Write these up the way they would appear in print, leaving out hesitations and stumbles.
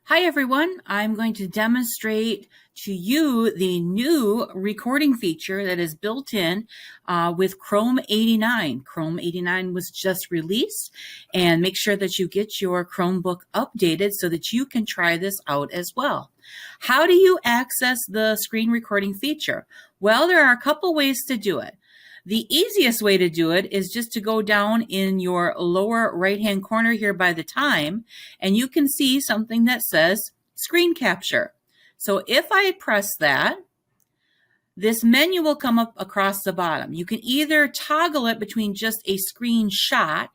Hi everyone, I'm going to demonstrate to you the new recording feature that is built in with Chrome 89. Chrome 89 was just released, and make sure that you get your Chromebook updated so that you can try this out as well. How do you access the screen recording feature? Well, there are a couple ways to do it. The easiest way to do it is just to go down in your lower right-hand corner here by the time, and you can see something that says screen capture. So if I press that, this menu will come up across the bottom. You can either toggle it between just a screenshot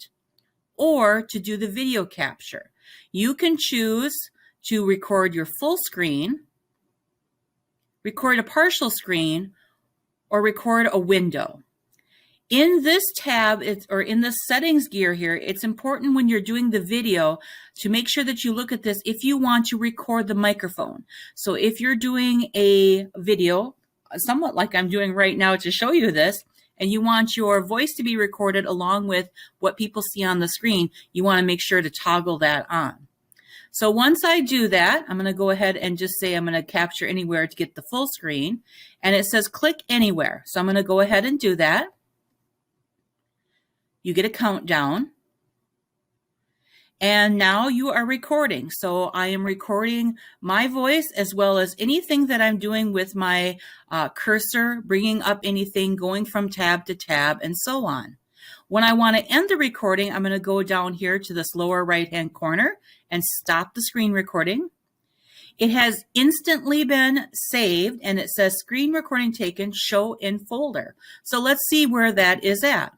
or to do the video capture. You can choose to record your full screen, record a partial screen, or record a window. In this tab, or in the settings gear here, it's important when you're doing the video to make sure that you look at this if you want to record the microphone. So if you're doing a video, somewhat like I'm doing right now to show you this, and you want your voice to be recorded along with what people see on the screen, you want to make sure to toggle that on. So once I do that, I'm going to go ahead and just say I'm going to capture anywhere to get the full screen. And it says click anywhere. So I'm going to go ahead and do that. You get a countdown, and now you are recording. So I am recording my voice as well as anything that I'm doing with my cursor, bringing up anything, going from tab to tab, and so on. When I want to end the recording, I'm going to go down here to this lower right-hand corner and stop the screen recording. It has instantly been saved, and it says screen recording taken, show in folder. So let's see where that is at.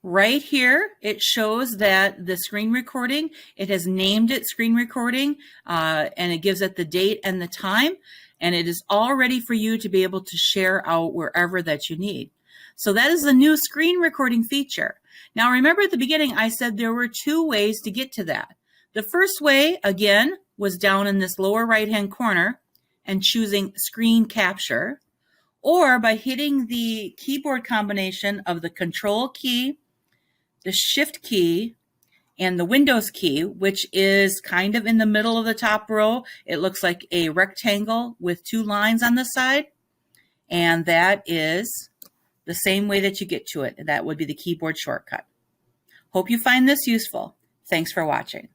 Right here, it shows that the screen recording, it has named it screen recording, and it gives it the date and the time, and it is all ready for you to be able to share out wherever that you need. So that is the new screen recording feature. Now remember at the beginning, I said there were two ways to get to that. The first way, again, was down in this lower right-hand corner and choosing screen capture, or by hitting the keyboard combination of the Control key, the Shift key, and the Windows key, which is kind of in the middle of the top row. It looks like a rectangle with two lines on the side, and that is the same way that you get to it. That would be the keyboard shortcut. Hope you find this useful. Thanks for watching.